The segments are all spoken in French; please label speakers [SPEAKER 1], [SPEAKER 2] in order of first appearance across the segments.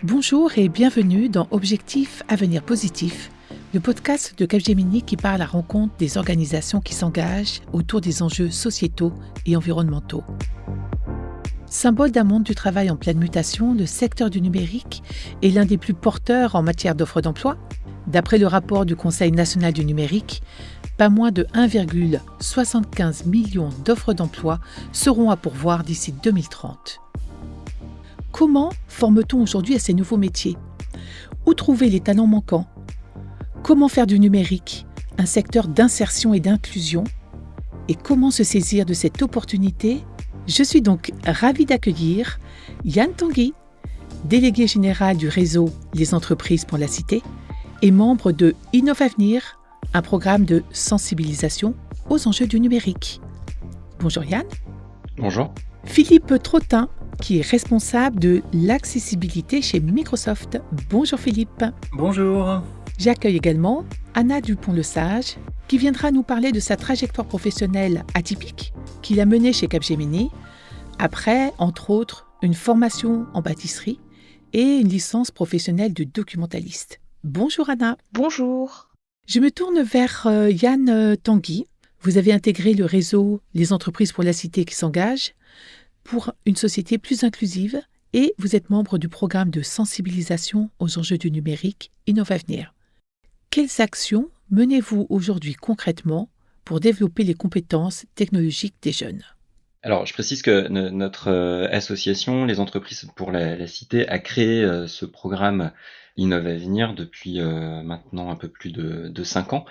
[SPEAKER 1] Bonjour et bienvenue dans Objectif Avenir Positif, le podcast de Capgemini qui part à la rencontre des organisations qui s'engagent autour des enjeux sociétaux et environnementaux. Symbole d'un monde du travail en pleine mutation, le secteur du numérique est l'un des plus porteurs en matière d'offres d'emploi. D'après le rapport du Conseil national du numérique, pas moins de 1,75 million d'offres d'emploi seront à pourvoir d'ici 2030. Comment forme-t-on aujourd'hui à ces nouveaux métiers ? Où trouver les talents manquants ? Comment faire du numérique un secteur d'insertion et d'inclusion ? Et comment se saisir de cette opportunité ? Je suis donc ravie d'accueillir Yann Tanguy, délégué général du réseau Les entreprises pour la cité et membre de Innovavenir, un programme de sensibilisation aux enjeux du numérique. Bonjour Yann.
[SPEAKER 2] Bonjour.
[SPEAKER 1] Philippe Trottin, qui est responsable de l'accessibilité chez Microsoft. Bonjour Philippe.
[SPEAKER 3] Bonjour.
[SPEAKER 1] J'accueille également Anna Dupont-Lesage, qui viendra nous parler de sa trajectoire professionnelle atypique qu'il a menée chez Capgemini, après, entre autres, une formation en pâtisserie et une licence professionnelle de documentaliste. Bonjour Anna.
[SPEAKER 4] Bonjour.
[SPEAKER 1] Je me tourne vers Yann Tanguy. Vous avez intégré le réseau Les entreprises pour la cité qui s'engagent pour une société plus inclusive et vous êtes membre du programme de sensibilisation aux enjeux du numérique Innovavenir. Quelles actions menez-vous aujourd'hui concrètement pour développer les compétences technologiques des jeunes ?
[SPEAKER 2] Alors, je précise que notre association, les entreprises pour la cité, a créé ce programme Innovavenir depuis maintenant un peu plus de 5 ans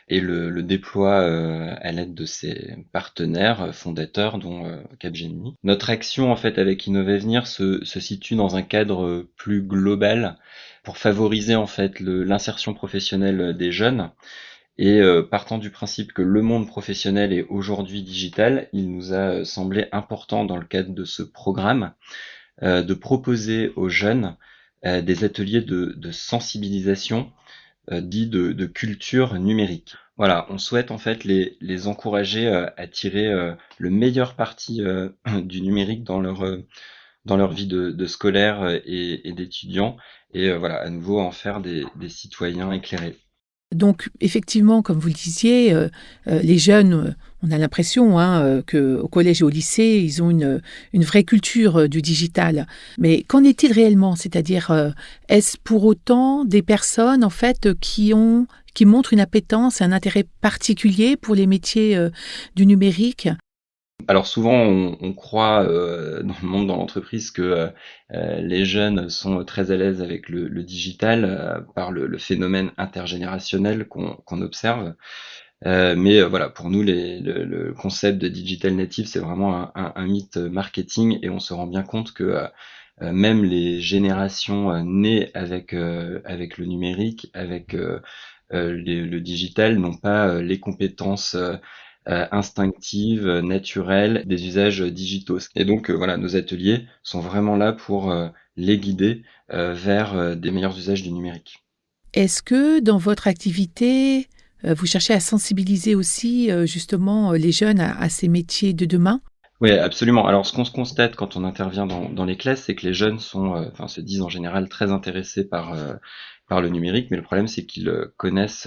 [SPEAKER 2] et le déploie à l'aide de ses partenaires fondateurs, dont Capgemini. Notre action, en fait, avec Innovavenir se situe dans un cadre plus global pour favoriser, en fait, l'insertion professionnelle des jeunes. Et partant du principe que le monde professionnel est aujourd'hui digital, il nous a semblé important dans le cadre de ce programme de proposer aux jeunes des ateliers de sensibilisation dits de culture numérique. Voilà, on souhaite en fait les encourager à tirer le meilleur parti du numérique dans leur vie de scolaire et d'étudiants et voilà, à nouveau en faire des citoyens éclairés.
[SPEAKER 1] Donc, effectivement, comme vous le disiez, les jeunes, on a l'impression qu'au collège et au lycée, ils ont une vraie culture du digital. Mais qu'en est-il réellement ? C'est-à-dire, est-ce pour autant des personnes, en fait, qui montrent une appétence et un intérêt particulier pour les métiers du numérique ?
[SPEAKER 2] Alors souvent, on croit dans le monde, dans l'entreprise, que les jeunes sont très à l'aise avec le digital par le phénomène intergénérationnel qu'on observe. Mais voilà, pour nous, le concept de digital native, c'est vraiment un mythe marketing et on se rend bien compte que même les générations nées avec le numérique, avec le digital, n'ont pas les compétences instinctives, naturelles, des usages digitaux. Et donc voilà, nos ateliers sont vraiment là pour les guider vers des meilleurs usages du numérique.
[SPEAKER 1] Est-ce que dans votre activité, vous cherchez à sensibiliser aussi justement les jeunes à ces métiers de demain ?
[SPEAKER 2] Oui, absolument. Alors, ce qu'on se constate quand on intervient dans les classes, c'est que les jeunes se disent en général très intéressés par le numérique, mais le problème, c'est qu'ils connaissent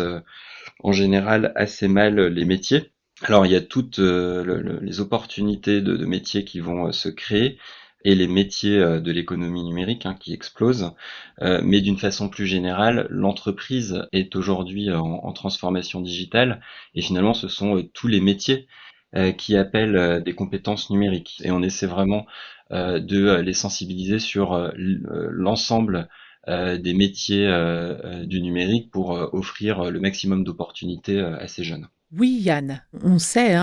[SPEAKER 2] en général assez mal les métiers. Alors, il y a toutes les opportunités de métiers qui vont se créer et les métiers de l'économie numérique qui explosent. Mais d'une façon plus générale, l'entreprise est aujourd'hui en transformation digitale et finalement, ce sont tous les métiers qui appellent des compétences numériques. Et on essaie vraiment de les sensibiliser sur l'ensemble des métiers du numérique pour offrir le maximum d'opportunités à ces jeunes.
[SPEAKER 1] Oui, Yann, on sait,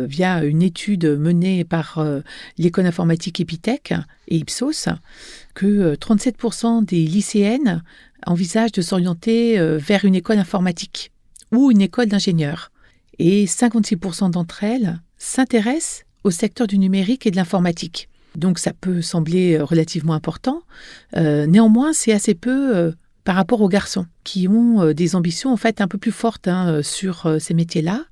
[SPEAKER 1] via une étude menée par l'école informatique Epitech et Ipsos, que 37% des lycéennes envisagent de s'orienter vers une école informatique ou une école d'ingénieur. Et 56% d'entre elles s'intéressent au secteur du numérique et de l'informatique. Donc ça peut sembler relativement important. Néanmoins, c'est assez peu par rapport aux garçons qui ont des ambitions en fait un peu plus fortes sur ces métiers-là.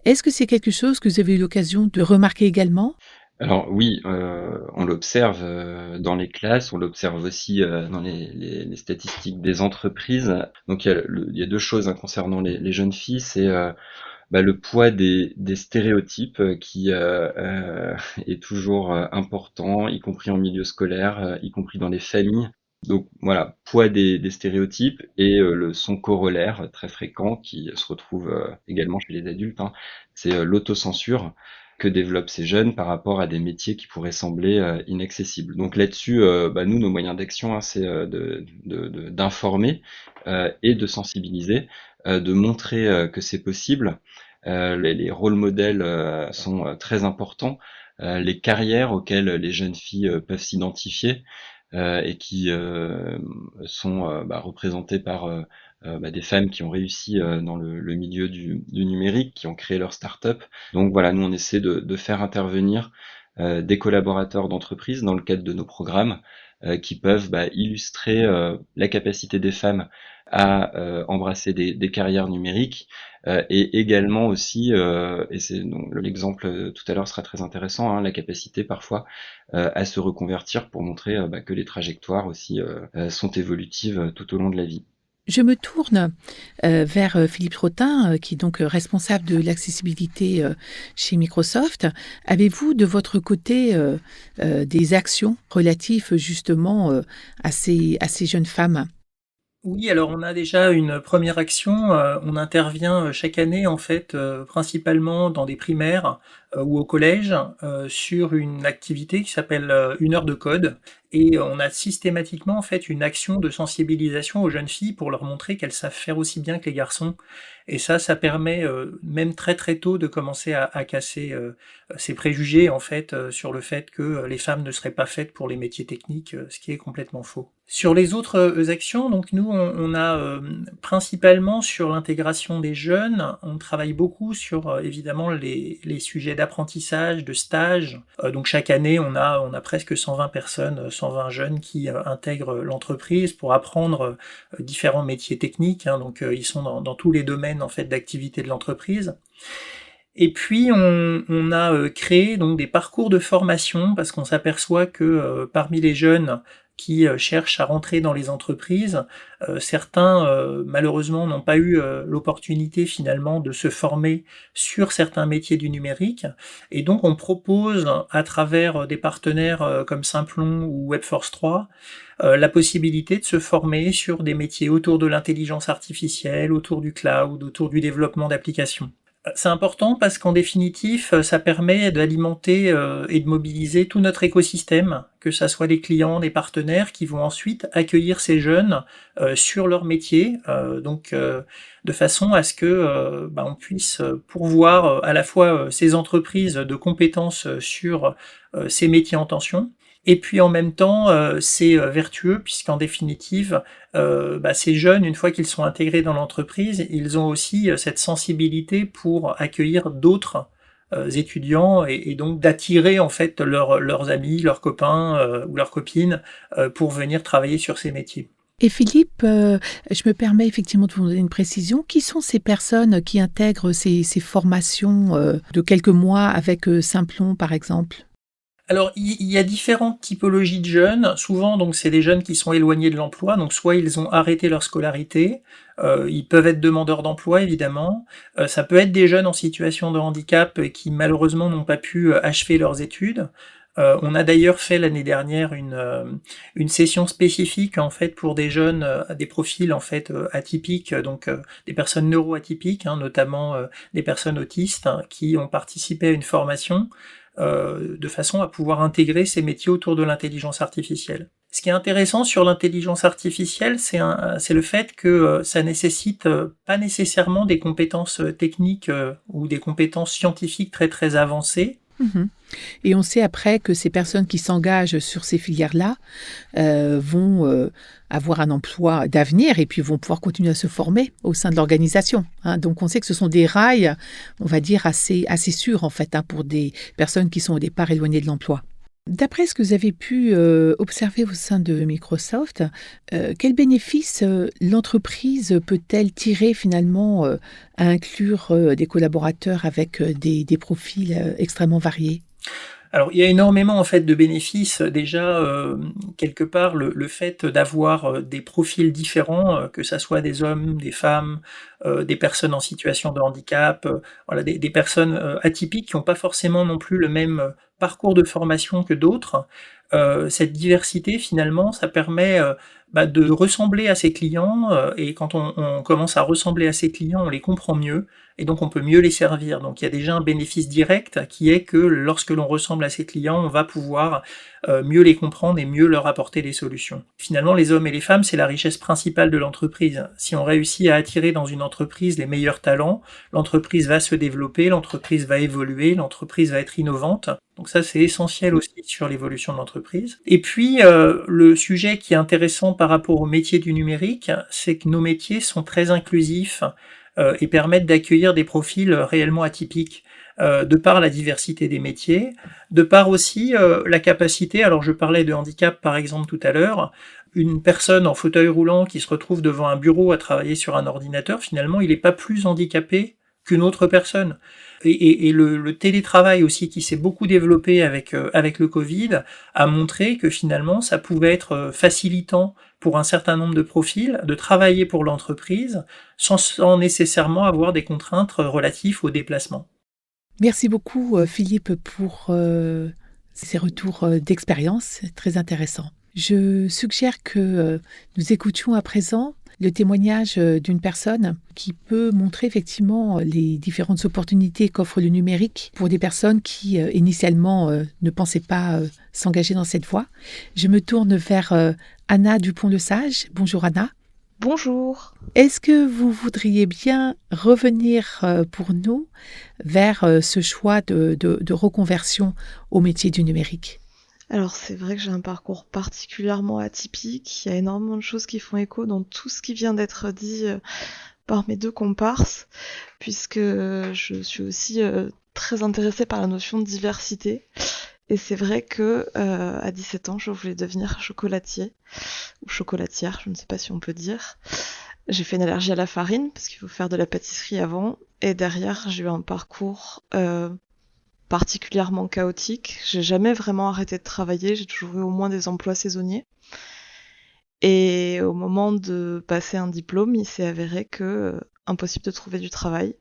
[SPEAKER 1] Est-ce que c'est quelque chose que vous avez eu l'occasion de remarquer également ?
[SPEAKER 2] Alors oui, on l'observe, dans les classes, on l'observe aussi, dans les statistiques des entreprises. Donc il y a 2 choses, hein, concernant les jeunes filles, c'est, le poids des stéréotypes, qui, est toujours, important, y compris en milieu scolaire, y compris dans les familles. Donc voilà, poids des stéréotypes et son corollaire, très fréquent qui se retrouve, également chez les adultes, hein, c'est, l'autocensure que développent ces jeunes par rapport à des métiers qui pourraient sembler, inaccessibles. Donc là-dessus, nous, nos moyens d'action, hein, c'est, d'informer, et de sensibiliser, de montrer, que c'est possible. Les rôles modèles, sont, très importants. Les carrières auxquelles les jeunes filles, peuvent s'identifier, et qui, sont, représentées par, des femmes qui ont réussi, dans le milieu du numérique, qui ont créé leur start-up. Donc voilà, nous on essaie de faire intervenir, des collaborateurs d'entreprise dans le cadre de nos programmes, qui peuvent, illustrer, la capacité des femmes à, embrasser des carrières numériques, et également aussi, et c'est donc l'exemple, tout à l'heure sera très intéressant, hein, la capacité parfois, à se reconvertir pour montrer, que les trajectoires aussi, sont évolutives, tout au long de la vie.
[SPEAKER 1] Je me tourne vers Philippe Trottin, qui est donc responsable de l'accessibilité chez Microsoft. Avez-vous de votre côté des actions relatives justement à ces jeunes femmes?
[SPEAKER 3] Oui, alors on a déjà une première action. On intervient chaque année en fait, principalement dans des primaires ou au collège, sur une activité qui s'appelle 1 heure de code. Et on a systématiquement en fait une action de sensibilisation aux jeunes filles pour leur montrer qu'elles savent faire aussi bien que les garçons. Et ça permet même très très tôt de commencer à casser ces préjugés en fait sur le fait que les femmes ne seraient pas faites pour les métiers techniques, ce qui est complètement faux. Sur les autres actions, donc nous on a principalement sur l'intégration des jeunes, on travaille beaucoup sur évidemment les sujets d'apprentissage, de stage. Donc chaque année on a presque 120 personnes, 120 jeunes qui intègrent l'entreprise pour apprendre différents métiers techniques, hein, donc ils sont dans tous les domaines en fait d'activité de l'entreprise. Et puis on a créé donc des parcours de formation parce qu'on s'aperçoit que parmi les jeunes qui cherchent à rentrer dans les entreprises, certains malheureusement n'ont pas eu l'opportunité finalement de se former sur certains métiers du numérique. Et donc on propose à travers des partenaires comme Simplon ou Webforce 3 la possibilité de se former sur des métiers autour de l'intelligence artificielle, autour du cloud, autour du développement d'applications. C'est important parce qu'en définitif, ça permet d'alimenter et de mobiliser tout notre écosystème, que ça soit les clients, les partenaires qui vont ensuite accueillir ces jeunes sur leur métier, de façon à ce que on puisse pourvoir à la fois ces entreprises de compétences sur ces métiers en tension. Et puis en même temps, c'est vertueux puisqu'en définitive, ces jeunes, une fois qu'ils sont intégrés dans l'entreprise, ils ont aussi cette sensibilité pour accueillir d'autres étudiants et donc d'attirer en fait leurs amis, leurs copains ou leurs copines pour venir travailler sur ces métiers.
[SPEAKER 1] Et Philippe, je me permets effectivement de vous donner une précision. Qui sont ces personnes qui intègrent ces formations de quelques mois avec Simplon, par exemple?
[SPEAKER 3] Alors, il y a différentes typologies de jeunes. Souvent, donc, c'est des jeunes qui sont éloignés de l'emploi. Donc, soit ils ont arrêté leur scolarité, ils peuvent être demandeurs d'emploi, évidemment. Ça peut être des jeunes en situation de handicap qui, malheureusement, n'ont pas pu achever leurs études. On a d'ailleurs fait l'année dernière une session spécifique en fait pour des jeunes, des profils en fait atypiques, donc des personnes neuroatypiques, hein, notamment des personnes autistes, hein, qui ont participé à une formation de façon à pouvoir intégrer ces métiers autour de l'intelligence artificielle. Ce qui est intéressant sur l'intelligence artificielle, c'est le fait que ça nécessite pas nécessairement des compétences techniques ou des compétences scientifiques très très avancées.
[SPEAKER 1] Mmh. Et on sait après que ces personnes qui s'engagent sur ces filières-là vont avoir un emploi d'avenir et puis vont pouvoir continuer à se former au sein de l'organisation. Hein. Donc on sait que ce sont des rails, on va dire, assez sûrs en fait, hein, pour des personnes qui sont au départ éloignées de l'emploi. D'après ce que vous avez pu observer au sein de Microsoft, quels bénéfices l'entreprise peut-elle tirer finalement à inclure des collaborateurs avec des profils extrêmement variés ?
[SPEAKER 3] Alors, il y a énormément en fait de bénéfices. Déjà, quelque part, le fait d'avoir des profils différents, que ça soit des hommes, des femmes, des personnes en situation de handicap, voilà, des personnes atypiques qui n'ont pas forcément non plus le même parcours de formation que d'autres. Cette diversité, finalement, ça permet de ressembler à ses clients, et quand on commence à ressembler à ses clients, on les comprend mieux, et donc on peut mieux les servir. Donc il y a déjà un bénéfice direct qui est que lorsque l'on ressemble à ses clients, on va pouvoir mieux les comprendre et mieux leur apporter des solutions. Finalement, les hommes et les femmes, c'est la richesse principale de l'entreprise. Si on réussit à attirer dans une entreprise les meilleurs talents, l'entreprise va se développer, l'entreprise va évoluer, l'entreprise va être innovante. Donc ça, c'est essentiel aussi sur l'évolution de l'entreprise. Et puis, le sujet qui est intéressant par rapport au métier du numérique, c'est que nos métiers sont très inclusifs et permettent d'accueillir des profils réellement atypiques, de par la diversité des métiers, de par aussi la capacité, alors je parlais de handicap par exemple tout à l'heure, une personne en fauteuil roulant qui se retrouve devant un bureau à travailler sur un ordinateur, finalement il n'est pas plus handicapé qu'une autre personne. Et le télétravail aussi qui s'est beaucoup développé avec le Covid a montré que finalement ça pouvait être facilitant pour un certain nombre de profils de travailler pour l'entreprise sans nécessairement avoir des contraintes relatives au déplacement.
[SPEAKER 1] Merci beaucoup Philippe pour ces retours d'expérience très intéressants. Je suggère que nous écoutions à présent le témoignage d'une personne qui peut montrer effectivement les différentes opportunités qu'offre le numérique pour des personnes qui initialement ne pensaient pas s'engager dans cette voie. Je me tourne vers Anna Dupont-Lesage. Bonjour Anna.
[SPEAKER 4] Bonjour.
[SPEAKER 1] Est-ce que vous voudriez bien revenir pour nous vers ce choix de reconversion au métier du numérique ?
[SPEAKER 4] Alors c'est vrai que j'ai un parcours particulièrement atypique, il y a énormément de choses qui font écho dans tout ce qui vient d'être dit par mes deux comparses, puisque je suis aussi très intéressée par la notion de diversité. Et c'est vrai que à 17 ans, je voulais devenir chocolatier ou chocolatière, je ne sais pas si on peut dire. J'ai fait une allergie à la farine parce qu'il faut faire de la pâtisserie avant, et derrière j'ai eu un parcours particulièrement chaotique. J'ai jamais vraiment arrêté de travailler, j'ai toujours eu au moins des emplois saisonniers. Et au moment de passer un diplôme, il s'est avéré que impossible de trouver du travail.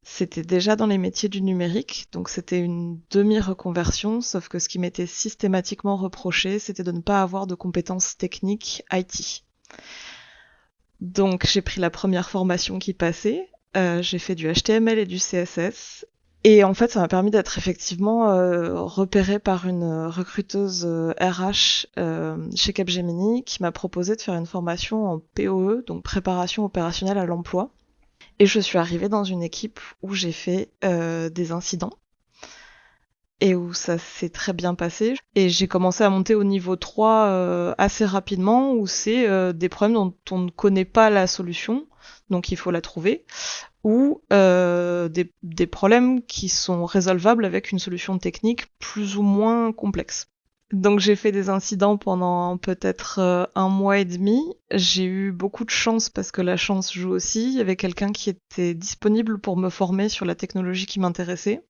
[SPEAKER 4] C'était déjà dans les métiers du numérique, donc c'était une demi-reconversion, sauf que ce qui m'était systématiquement reproché, c'était de ne pas avoir de compétences techniques IT. Donc j'ai pris la première formation qui passait, j'ai fait du HTML et du CSS, et en fait ça m'a permis d'être effectivement repérée par une recruteuse RH chez Capgemini qui m'a proposé de faire une formation en POE, donc préparation opérationnelle à l'emploi. Et je suis arrivée dans une équipe où j'ai fait des incidents et où ça s'est très bien passé. Et j'ai commencé à monter au niveau 3 assez rapidement, où c'est des problèmes dont on ne connaît pas la solution, donc il faut la trouver, ou des problèmes qui sont résolvables avec une solution technique plus ou moins complexe. Donc j'ai fait des incidents pendant peut-être 1 mois et demi. J'ai eu beaucoup de chance parce que la chance joue aussi. Il y avait quelqu'un qui était disponible pour me former sur la technologie qui m'intéressait.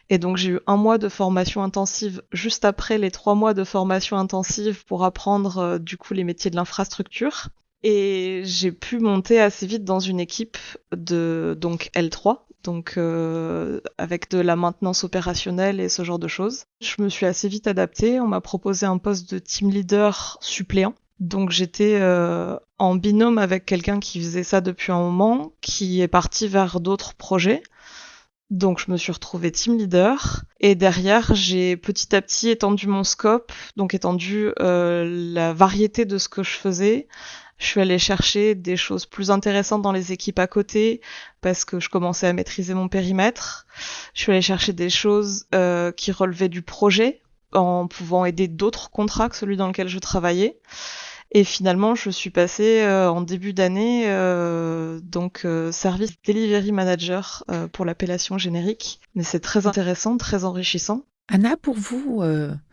[SPEAKER 4] Et donc j'ai eu 1 mois de formation intensive juste après les 3 mois de formation intensive pour apprendre du coup les métiers de l'infrastructure. Et j'ai pu monter assez vite dans une équipe de donc L3. Donc avec de la maintenance opérationnelle et ce genre de choses. Je me suis assez vite adaptée, on m'a proposé un poste de team leader suppléant. Donc j'étais en binôme avec quelqu'un qui faisait ça depuis un moment, qui est parti vers d'autres projets. Donc je me suis retrouvée team leader et derrière j'ai petit à petit étendu mon scope, donc étendu la variété de ce que je faisais. Je suis allée chercher des choses plus intéressantes dans les équipes à côté parce que je commençais à maîtriser mon périmètre. Je suis allée chercher des choses qui relevaient du projet en pouvant aider d'autres contrats que celui dans lequel je travaillais. Et finalement, je suis passée en début d'année Service Delivery Manager pour l'appellation générique. Mais c'est très intéressant, très enrichissant.
[SPEAKER 1] Anna, pour vous,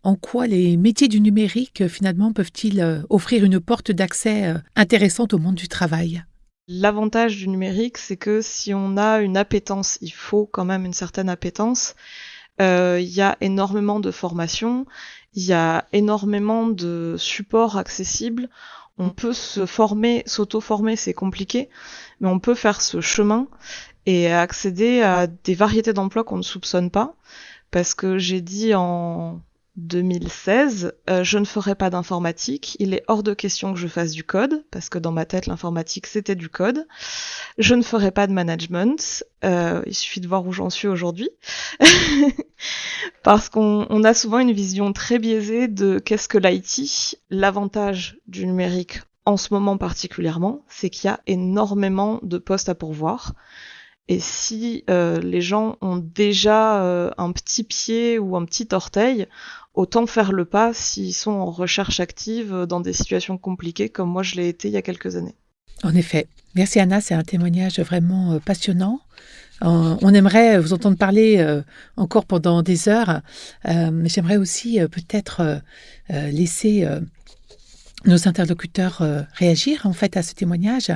[SPEAKER 1] en quoi les métiers du numérique, finalement, peuvent-ils offrir une porte d'accès intéressante au monde du travail ?
[SPEAKER 4] L'avantage du numérique, c'est que si on a une appétence, il faut quand même une certaine appétence, Il y a énormément de formations, il y a énormément de supports accessibles. On peut se former, s'auto-former, c'est compliqué, mais on peut faire ce chemin et accéder à des variétés d'emplois qu'on ne soupçonne pas. Parce que j'ai dit en 2016, je ne ferai pas d'informatique, il est hors de question que je fasse du code, parce que dans ma tête, l'informatique, c'était du code. Je ne ferai pas de management, il suffit de voir où j'en suis aujourd'hui. Parce qu'on a souvent une vision très biaisée de qu'est-ce que l'IT. L'avantage du numérique, en ce moment particulièrement, c'est qu'il y a énormément de postes à pourvoir. Et si les gens ont déjà un petit pied ou un petit orteil, autant faire le pas s'ils sont en recherche active dans des situations compliquées comme moi je l'ai été il y a quelques années.
[SPEAKER 1] En effet. Merci Anna, c'est un témoignage vraiment passionnant. On aimerait vous entendre parler encore pendant des heures, mais j'aimerais aussi peut-être laisser nos interlocuteurs réagir en fait à ce témoignage.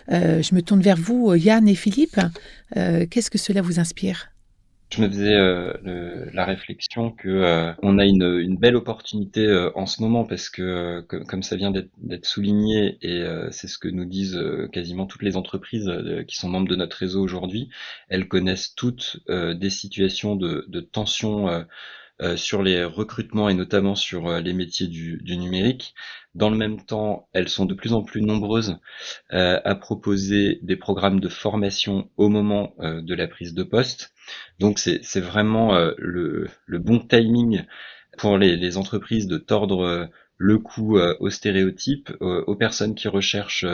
[SPEAKER 1] Je me tourne vers vous, Yann et Philippe. Qu'est-ce que cela vous inspire ?
[SPEAKER 2] Je me faisais la réflexion que on a une belle opportunité en ce moment parce que comme ça vient d'être souligné et c'est ce que nous disent quasiment toutes les entreprises qui sont membres de notre réseau aujourd'hui, elles connaissent toutes des situations de tension sur les recrutements et notamment sur les métiers du numérique. Dans le même temps, elles sont de plus en plus nombreuses à proposer des programmes de formation au moment de la prise de poste. Donc c'est vraiment le bon timing pour les entreprises de tordre le cou aux stéréotypes, aux personnes qui recherchent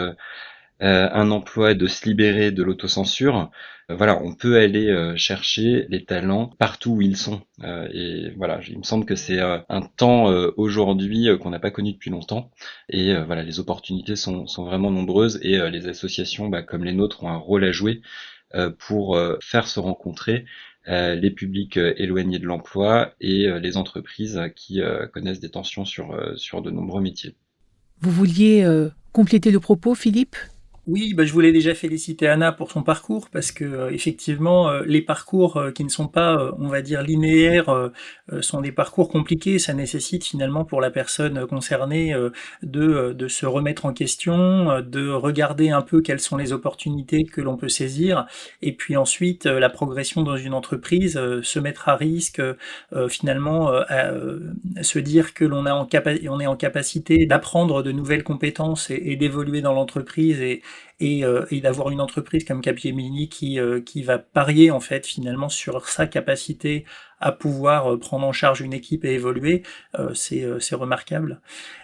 [SPEAKER 2] un emploi et de se libérer de l'autocensure. Voilà, on peut aller chercher les talents partout où ils sont. Et voilà, il me semble que c'est un temps aujourd'hui qu'on n'a pas connu depuis longtemps. Et voilà, les opportunités sont vraiment nombreuses et les associations comme les nôtres ont un rôle à jouer pour faire se rencontrer les publics éloignés de l'emploi et les entreprises qui connaissent des tensions sur de nombreux métiers.
[SPEAKER 1] Vous vouliez compléter le propos, Philippe ?
[SPEAKER 3] Oui, je voulais déjà féliciter Anna pour son parcours parce que effectivement les parcours qui ne sont pas, on va dire linéaires, sont des parcours compliqués. Ça nécessite finalement pour la personne concernée de se remettre en question, de regarder un peu quelles sont les opportunités que l'on peut saisir, et puis ensuite la progression dans une entreprise, se mettre à risque, finalement à se dire que on est en capacité d'apprendre de nouvelles compétences et d'évoluer dans l'entreprise et d'avoir une entreprise comme Capgemini qui va parier en fait finalement sur sa capacité à pouvoir prendre en charge une équipe et évoluer, c'est remarquable.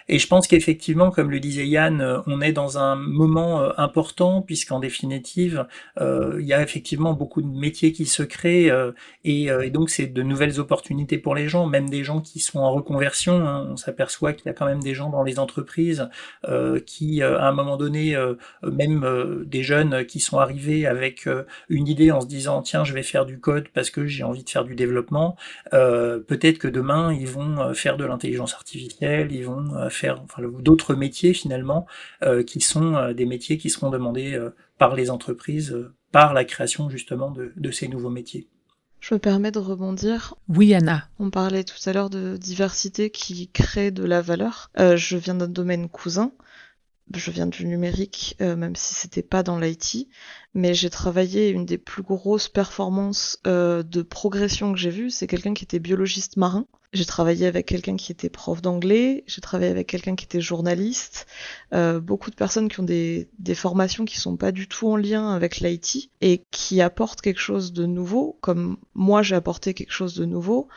[SPEAKER 3] Et je pense qu'effectivement, comme le disait Yann, on est dans un moment important puisqu'en définitive, il y a effectivement beaucoup de métiers qui se créent et donc c'est de nouvelles opportunités pour les gens, même des gens qui sont en reconversion. Hein. On s'aperçoit qu'il y a quand même des gens dans les entreprises qui, à un moment donné, même des jeunes qui sont arrivés avec une idée en se disant tiens, je vais faire du code parce que j'ai envie de faire du développement. Peut-être que demain ils vont faire de l'intelligence artificielle, ils vont faire d'autres métiers finalement qui sont des métiers qui seront demandés par les entreprises, par la création justement de ces nouveaux métiers.
[SPEAKER 4] Je me permets de rebondir.
[SPEAKER 1] Oui, Anna.
[SPEAKER 4] On parlait tout à l'heure de diversité qui crée de la valeur. Je viens d'un domaine cousin. Je viens du numérique, même si c'était pas dans l'IT, mais j'ai travaillé, une des plus grosses performances de progression que j'ai vues, c'est quelqu'un qui était biologiste marin. J'ai travaillé avec quelqu'un qui était prof d'anglais, j'ai travaillé avec quelqu'un qui était journaliste, beaucoup de personnes qui ont des formations qui sont pas du tout en lien avec l'IT et qui apportent quelque chose de nouveau, comme moi j'ai apporté quelque chose de nouveau,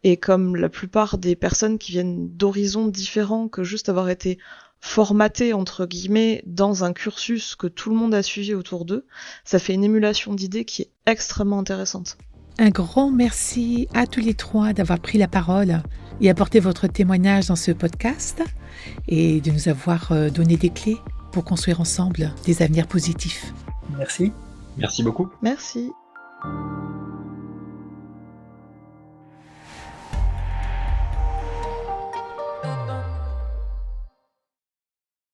[SPEAKER 4] et comme la plupart des personnes qui viennent d'horizons différents que juste avoir été formaté entre guillemets dans un cursus que tout le monde a suivi autour d'eux, ça fait une émulation d'idées qui est extrêmement intéressante.
[SPEAKER 1] Un grand merci à tous les trois d'avoir pris la parole et apporté votre témoignage dans ce podcast et de nous avoir donné des clés pour construire ensemble des avenirs positifs.
[SPEAKER 3] Merci.
[SPEAKER 2] Merci beaucoup.
[SPEAKER 4] Merci.